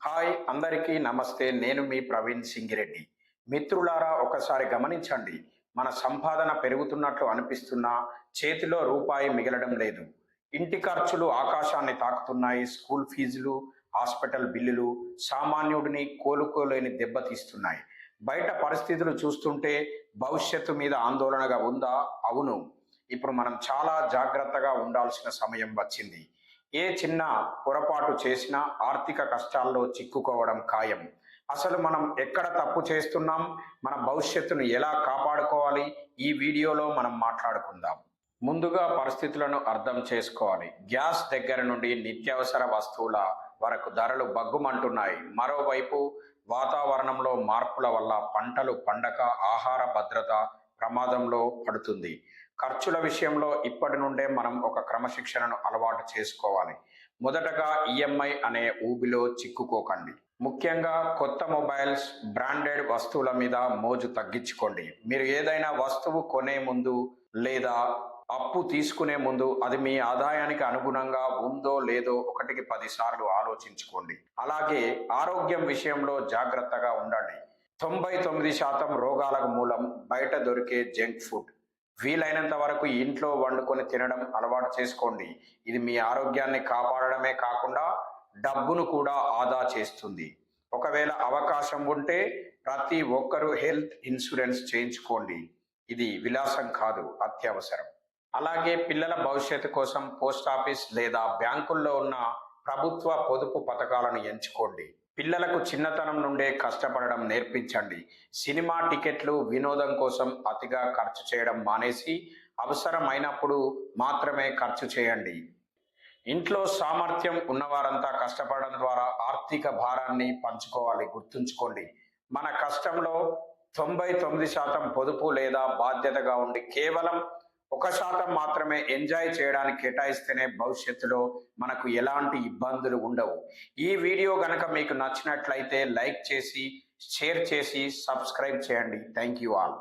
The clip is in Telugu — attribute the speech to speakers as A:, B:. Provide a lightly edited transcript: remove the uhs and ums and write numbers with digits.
A: హాయ్ అందరికీ నమస్తే. నేను మీ ప్రవీణ్ సింగిరెడ్డి. మిత్రులారా, ఒకసారి గమనించండి. మన సంపాదన పెరుగుతున్నట్లు అనిపిస్తున్నా చేతిలో రూపాయి మిగలడం లేదు. ఇంటి ఖర్చులు ఆకాశాన్ని తాకుతున్నాయి. స్కూల్ ఫీజులు, హాస్పిటల్ బిల్లులు సామాన్యుడిని కోలుకోలేని దెబ్బతీస్తున్నాయి. బయట పరిస్థితులు చూస్తుంటే భవిష్యత్తు మీద ఆందోళనగా ఉందా? అవును. ఇప్పుడు మనం చాలా జాగ్రత్తగా ఉండాల్సిన సమయం వచ్చింది. ఏ చిన్న పొరపాటు చేసినా ఆర్థిక కష్టాల్లో చిక్కుకోవడం ఖాయం. అసలు మనం ఎక్కడ తప్పు చేస్తున్నాం? మన భవిష్యత్తును ఎలా కాపాడుకోవాలి? ఈ వీడియోలో మనం మాట్లాడుకుందాం. ముందుగా పరిస్థితులను అర్థం చేసుకోవాలి. గ్యాస్ దగ్గర నుండి నిత్యావసర వస్తువుల వరకు ధరలు బగ్గుమంటున్నాయి. మరోవైపు వాతావరణంలో మార్పుల వల్ల పంటలు పండక ఆహార భద్రత ప్రమాదంలో పడుతుంది. ఖర్చుల విషయంలో ఇప్పటి నుండే మనం ఒక క్రమశిక్షణను అలవాటు చేసుకోవాలి. మొదటగా ఈఎంఐ అనే ఊబిలో చిక్కుకోకండి. ముఖ్యంగా కొత్త మొబైల్స్, బ్రాండెడ్ వస్తువుల మీద మోజు తగ్గించుకోండి. మీరు ఏదైనా వస్తువు కొనే ముందు లేదా అప్పు తీసుకునే ముందు అది మీ ఆదాయానికి అనుగుణంగా ఉందో లేదో 1కి 10 సార్లు ఆలోచించుకోండి. అలాగే ఆరోగ్యం విషయంలో జాగ్రత్తగా ఉండండి. 99% రోగాలకు మూలం బయట దొరికే జంక్ ఫుడ్. వీలైనంత వరకు ఇంట్లో వండుకొని తినడం అలవాటు చేసుకోండి. ఇది మీ ఆరోగ్యాన్ని కాపాడడమే కాకుండా డబ్బును కూడా ఆదా చేస్తుంది. ఒకవేళ అవకాశం ఉంటే ప్రతి ఒక్కరూ హెల్త్ ఇన్సూరెన్స్ చేయించుకోండి. ఇది విలాసం కాదు, అత్యవసరం. అలాగే పిల్లల భవిష్యత్తు కోసం పోస్ట్ ఆఫీస్ లేదా బ్యాంకుల్లో ఉన్న ప్రభుత్వ పొదుపు పథకాలను ఎంచుకోండి. పిల్లలకు చిన్నతనం నుండే కష్టపడడం నేర్పించండి. సినిమా టికెట్లు, వినోదం కోసం అతిగా ఖర్చు చేయడం మానేసి అవసరమైనప్పుడు మాత్రమే ఖర్చు చేయండి. ఇంట్లో సామర్థ్యం ఉన్నవారంతా కష్టపడడం ద్వారా ఆర్థిక భారాన్ని పంచుకోవాలి. గుర్తుంచుకోండి, మన కష్టంలో 99% పొదుపు లేదా బాధ్యతగా ఉండి కేవలం 1% మాత్రమే ఎంజాయ్ చేయడానికి కేటాయిస్తేనే భవిష్యత్తులో మనకు ఎలాంటి ఇబ్బందులు ఉండవు. ఈ వీడియో గనక మీకు నచ్చినట్లయితే లైక్ చేసి, షేర్ చేసి, సబ్స్క్రైబ్ చేయండి. Thank you all.